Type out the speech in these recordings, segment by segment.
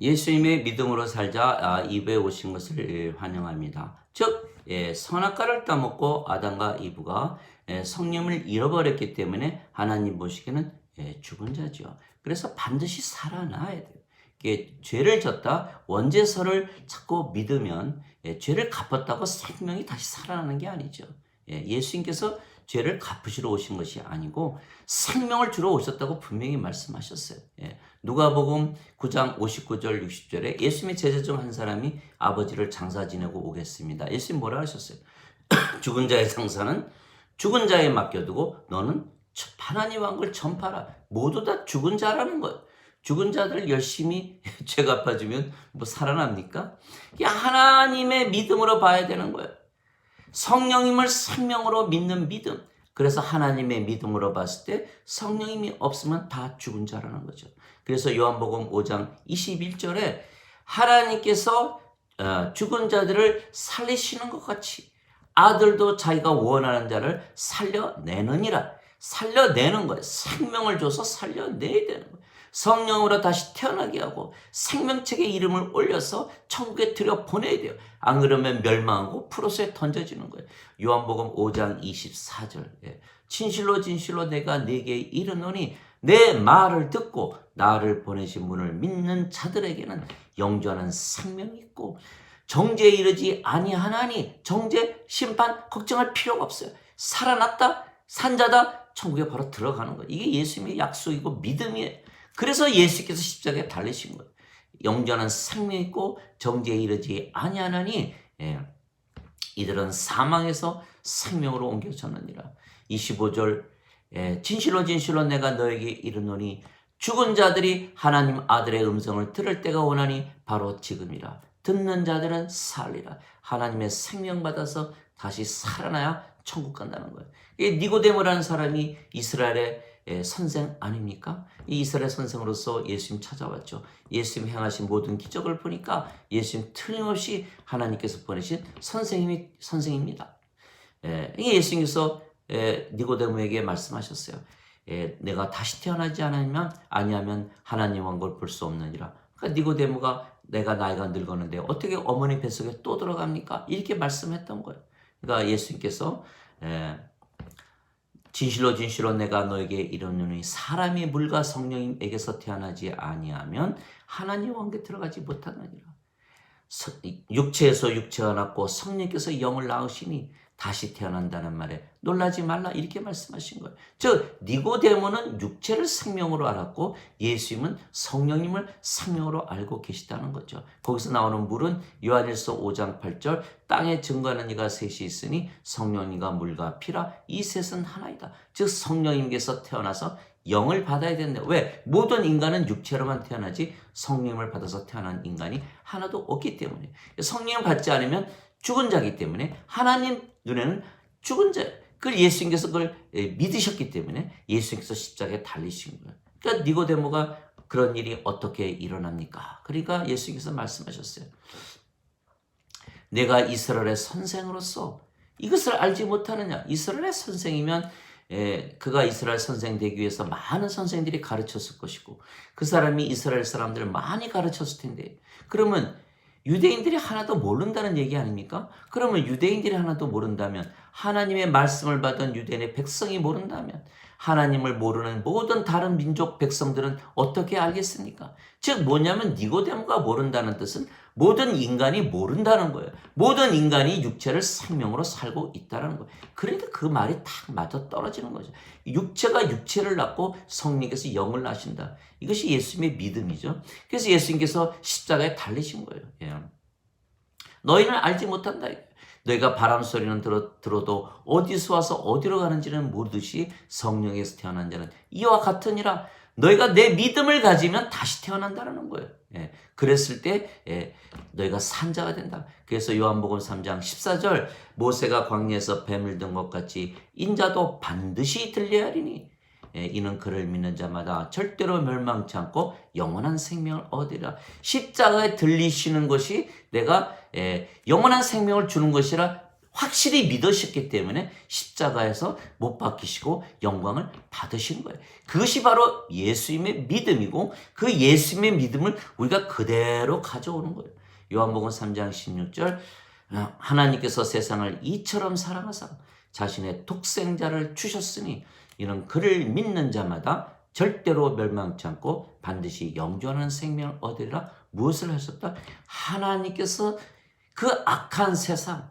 예수님의 믿음으로 살자 2부에 오신 것을 환영합니다. 즉 선악과를 따먹고 아담과 이브가 성령을 잃어버렸기 때문에 하나님 보시기에는 죽은 자죠. 그래서 반드시 살아나야 돼요. 죄를 졌다 원죄서를 자꾸 믿으면 죄를 갚았다고 생명이 다시 살아나는 게 아니죠. 예수님께서 죄를 갚으시러 오신 것이 아니고 생명을 주러 오셨다고 분명히 말씀하셨어요. 누가복음 9장 59절 60절에 예수님의 제자 중 한 사람이 아버지를 장사 지내고 오겠습니다. 예수님 뭐라 하셨어요? 죽은 자의 장사는 죽은 자에 맡겨두고 너는 하나님 왕국을 전파하라. 모두 다 죽은 자라는 거예요. 죽은 자들 열심히 죄 갚아주면 뭐 살아납니까? 하나님의 믿음으로 봐야 되는 거예요. 성령님을 생명으로 믿는 믿음. 그래서 하나님의 믿음으로 봤을 때 성령님이 없으면 다 죽은 자라는 거죠. 그래서 요한복음 5장 21절에 하나님께서 죽은 자들을 살리시는 것 같이 아들도 자기가 원하는 자를 살려내느니라. 살려내는 거예요. 생명을 줘서 살려내야 되는 거예요. 성령으로 다시 태어나게 하고 생명책에 이름을 올려서 천국에 들여보내야 돼요. 안 그러면 멸망하고 프로스에 던져지는 거예요. 요한복음 5장 24절 진실로 진실로 내가 네게 이르노니 내 말을 듣고 나를 보내신 분을 믿는 자들에게는 영원한 생명이 있고 정죄에 이르지 아니하나니 정죄, 심판 걱정할 필요가 없어요. 살아났다, 산자다, 천국에 바로 들어가는 거예요. 이게 예수님의 약속이고 믿음이에요. 그래서 예수께서 십자가에 달리신 거예요. 영원한 생명이 있고 정죄에 이르지 아니하나니 이들은 사망에서 생명으로 옮겨졌느니라. 25절 진실로 진실로 내가 너에게 이르노니 죽은 자들이 하나님 아들의 음성을 들을 때가 오나니 바로 지금이라. 듣는 자들은 살리라. 하나님의 생명 받아서 다시 살아나야 천국 간다는 거예요. 니고데모라는 사람이 이스라엘의 선생 아닙니까? 이 이스라엘 선생으로서 예수님 찾아왔죠. 예수님 행하신 모든 기적을 보니까 예수님 틀림없이 하나님께서 보내신 선생입니다. 예수님께서 니고데모에게 말씀하셨어요. 내가 다시 태어나지 아니하면 하나님 왕국을 볼 수 없느니라. 그러니까 니고데모가 내가 나이가 늙었는데 어떻게 어머니 뱃속에 또 들어갑니까? 이렇게 말씀했던 거예요. 그러니까 예수님께서 진실로 진실로 내가 너에게 이르노니 사람이 물과 성령에게서 태어나지 아니하면 하나님 왕국에 들어가지 못하느니라. 육체에서 육체가 났고 성령께서 영을 낳으시니 다시 태어난다는 말에 놀라지 말라 이렇게 말씀하신 거예요. 즉 니고데모는 육체를 생명으로 알았고 예수님은 성령님을 생명으로 알고 계시다는 거죠. 거기서 나오는 물은 요한일서 5장 8절 땅에 증거하는 이가 셋이 있으니 성령님과 물과 피라 이 셋은 하나이다. 즉 성령님께서 태어나서 영을 받아야 된다. 왜? 모든 인간은 육체로만 태어나지 성령을 받아서 태어난 인간이 하나도 없기 때문에 성령을 받지 않으면 죽은 자이기 때문에 하나님 눈에는 죽은 자. 그걸 예수님께서 그걸 믿으셨기 때문에 예수님께서 십자가에 달리신 거예요. 그러니까 니고데모가 그런 일이 어떻게 일어납니까? 그러니까 예수님께서 말씀하셨어요. 내가 이스라엘의 선생으로서 이것을 알지 못하느냐? 이스라엘의 선생이면 그가 이스라엘 선생 되기 위해서 많은 선생들이 가르쳤을 것이고 그 사람이 이스라엘 사람들을 많이 가르쳤을 텐데 그러면 유대인들이 하나도 모른다는 얘기 아닙니까? 그러면 유대인들이 하나도 모른다면 하나님의 말씀을 받은 유대인의 백성이 모른다면 하나님을 모르는 모든 다른 민족 백성들은 어떻게 알겠습니까? 즉 뭐냐면 니고데모가 모른다는 뜻은 모든 인간이 모른다는 거예요. 모든 인간이 육체를 생명으로 살고 있다는 거예요. 그러니까 그 말이 딱 맞아 떨어지는 거죠. 육체가 육체를 낳고 성령께서 영을 낳으신다. 이것이 예수님의 믿음이죠. 그래서 예수님께서 십자가에 달리신 거예요. 너희는 알지 못한다. 너희가 바람 소리는 들어도 어디서 와서 어디로 가는지는 모르듯이 성령에서 태어난 자는 이와 같으니라. 너희가 내 믿음을 가지면 다시 태어난다는 거예요. 그랬을 때 너희가 산자가 된다. 그래서 요한복음 3장 14절 모세가 광야에서 뱀을 든 것 같이 인자도 반드시 들려야 하리니 이는 그를 믿는 자마다 절대로 멸망치 않고 영원한 생명을 얻으리라. 십자가에 들리시는 것이 내가 영원한 생명을 주는 것이라 확실히 믿으셨기 때문에 십자가에서 못 박히시고 영광을 받으신 거예요. 그것이 바로 예수님의 믿음이고 그 예수님의 믿음을 우리가 그대로 가져오는 거예요. 요한복음 3장 16절 하나님께서 세상을 이처럼 사랑하사 자신의 독생자를 주셨으니 이는 그를 믿는 자마다 절대로 멸망치 않고 반드시 영존하는 생명을 얻으리라. 무엇을 하셨다? 하나님께서 그 악한 세상,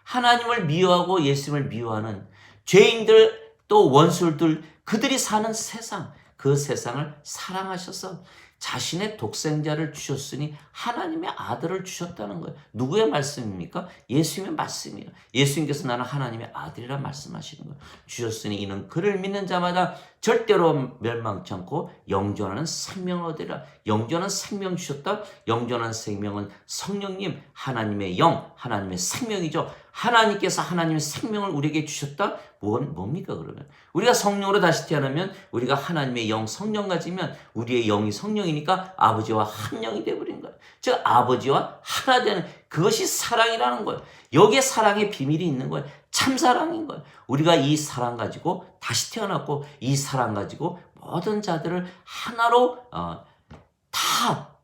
하나님을 미워하고 예수님을 미워하는 죄인들 또 원수들 그들이 사는 세상, 그 세상을 사랑하셔서 자신의 독생자를 주셨으니 하나님의 아들을 주셨다는 거예요. 누구의 말씀입니까? 예수님의 말씀이에요. 예수님께서 나는 하나님의 아들이라 말씀하시는 거예요. 주셨으니 이는 그를 믿는 자마다 절대로 멸망치 않고 영존하는 생명을 얻으리라. 영존한 생명 주셨다. 영존한 생명은 성령님, 하나님의 영, 하나님의 생명이죠. 하나님께서 하나님의 생명을 우리에게 주셨다? 뭡니까 그러면? 우리가 성령으로 다시 태어나면 우리가 하나님의 영, 성령 가지면 우리의 영이 성령이니까 아버지와 한 영이 되어버린 거예요. 즉 아버지와 하나 되는 그것이 사랑이라는 거예요. 여기에 사랑의 비밀이 있는 거예요. 참사랑인 거예요. 우리가 이 사랑 가지고 다시 태어났고 이 사랑 가지고 모든 자들을 하나로 다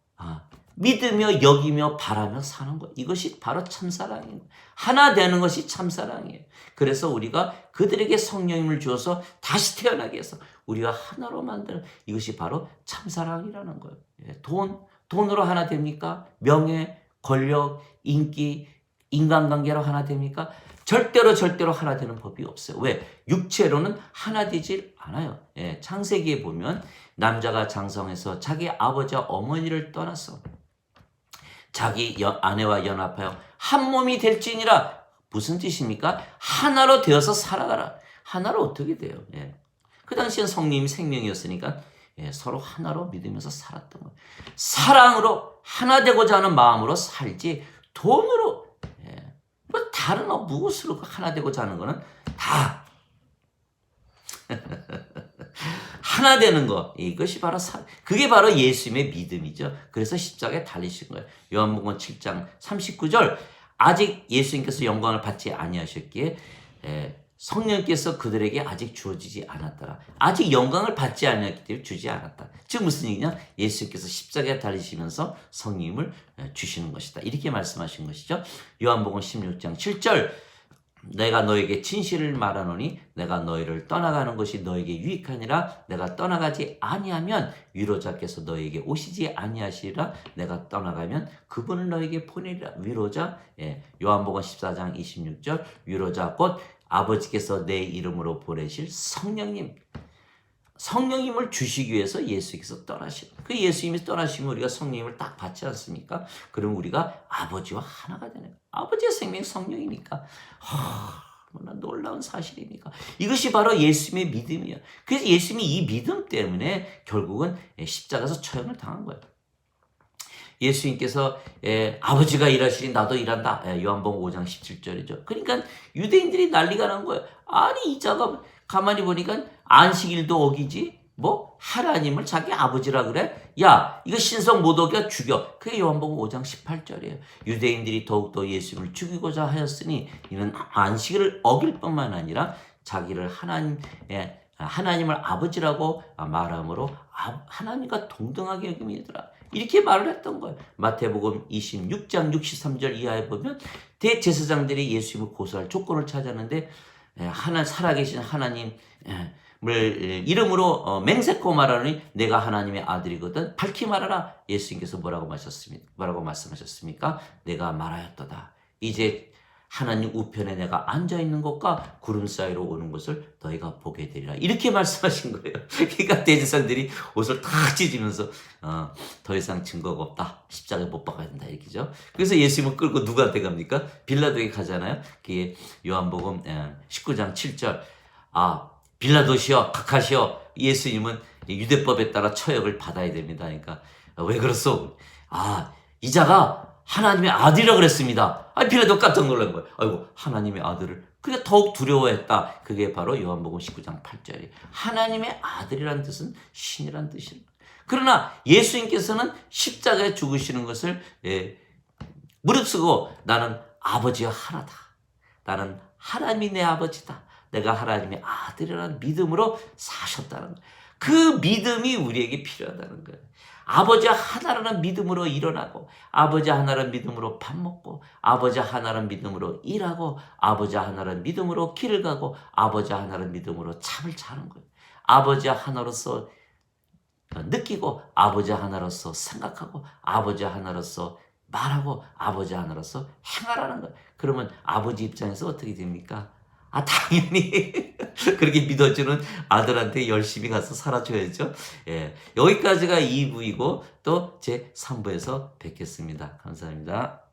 믿으며 여기며 바라며 사는 것. 이것이 바로 참사랑이에요. 하나 되는 것이 참사랑이에요. 그래서 우리가 그들에게 성령님을 주어서 다시 태어나게 해서 우리가 하나로 만드는 이것이 바로 참사랑이라는 거예요. 돈으로 하나 됩니까? 명예, 권력, 인기, 인간관계로 하나 됩니까? 절대로 하나 되는 법이 없어요. 왜? 육체로는 하나 되질 않아요. 창세기에 보면 남자가 장성해서 자기 아버지와 어머니를 떠나서 자기 아내와 연합하여 한 몸이 될지니라. 무슨 뜻입니까? 하나로 되어서 살아가라. 하나로 어떻게 돼요? 그 당시엔 성령이 생명이었으니까 서로 하나로 믿으면서 살았던 거예요. 사랑으로 하나 되고자 하는 마음으로 살지 돈으로 뭐 다른 무엇으로 하나 되고자 하는 거는 다 하나 되는 거. 이것이 바로 그게 바로 예수님의 믿음이죠. 그래서 십자가에 달리신 거예요. 요한복음 7장 39절 아직 예수님께서 영광을 받지 아니하셨기에 성령께서 그들에게 아직 주어지지 않았더라. 아직 영광을 받지 않았기 때문에 주지 않았다. 즉 무슨 얘기냐? 예수님께서 십자가에 달리시면서 성령님을 주시는 것이다. 이렇게 말씀하신 것이죠. 요한복음 16장 7절 내가 너에게 진실을 말하노니 내가 너희를 떠나가는 것이 너에게 유익하니라. 내가 떠나가지 아니하면 위로자께서 너에게 오시지 아니하시리라. 내가 떠나가면 그분을 너에게 보내리라. 위로자, 요한복음 14장 26절 위로자 곧 아버지께서 내 이름으로 보내실 성령님, 성령님을 주시기 위해서 예수께서 떠나신 그 예수님이 떠나시면 우리가 성령님을 딱 받지 않습니까? 그럼 우리가 아버지와 하나가 되는 거예요. 아버지의 생명이 성령이니까 너무나 놀라운 사실이니까 이것이 바로 예수님의 믿음이에요. 그래서 예수님이 이 믿음 때문에 결국은 십자가에서 처형을 당한 거예요. 예수님께서 아버지가 일하시니 나도 일한다. 요한복음 5장 17절이죠. 그러니까 유대인들이 난리가 난 거예요. 아니 이 자가 가만히 보니까 안식일도 어기지? 뭐 하나님을 자기 아버지라 그래? 야 이거 신성 못 어겨 죽여. 그게 요한복음 5장 18절이에요. 유대인들이 더욱더 예수를 죽이고자 하였으니 이는 안식일을 어길 뿐만 아니라 자기를 하나님을 아버지라고 말함으로 하나님과 동등하게 여김이더라. 이렇게 말을 했던 거예요. 마태복음 26장 63절 이하에 보면 대제사장들이 예수님을 고소할 조건을 찾았는데 살아계신 하나님을 이름으로 맹세코 말하니 내가 하나님의 아들이거든 밝히 말하라. 예수님께서 뭐라고 말씀하셨습니까? 내가 말하였도다. 이제 하나님 우편에 내가 앉아있는 것과 구름 사이로 오는 것을 너희가 보게 되리라. 이렇게 말씀하신 거예요. 그러니까 대제사장들이 옷을 탁 찢으면서 더 이상 증거가 없다. 십자가에 못 박아야 된다. 이렇게죠. 그래서 예수님을 끌고 누구한테 갑니까? 빌라도에 가잖아요. 그게 요한복음 19장 7절 빌라도시여 각하시여 예수님은 유대법에 따라 처형을 받아야 됩니다. 그러니까 왜 그렇소? 이 자가 하나님의 아들이라고 그랬습니다. 빌라도 깜짝 놀란 거예요. 아이고 하나님의 아들을. 그게 더욱 두려워했다. 그게 바로 요한복음 19장 8절이에요. 하나님의 아들이란 뜻은 신이란 뜻이에요. 그러나 예수님께서는 십자가에 죽으시는 것을 무릅쓰고 나는 아버지와 하나다. 나는 하나님이 내 아버지다. 내가 하나님의 아들이라는 믿음으로 사셨다는 거예요. 그 믿음이 우리에게 필요하다는 거예요. 아버지 하나라는 믿음으로 일어나고, 아버지 하나라는 믿음으로 밥 먹고, 아버지 하나라는 믿음으로 일하고, 아버지 하나라는 믿음으로 길을 가고, 아버지 하나라는 믿음으로 잠을 자는 거예요. 아버지 하나로서 느끼고, 아버지 하나로서 생각하고, 아버지 하나로서 말하고, 아버지 하나로서 행하라는 거예요. 그러면 아버지 입장에서 어떻게 됩니까? 당연히 그렇게 믿어주는 아들한테 열심히 가서 살아줘야죠. 예, 여기까지가 2부이고 또 제 3부에서 뵙겠습니다. 감사합니다.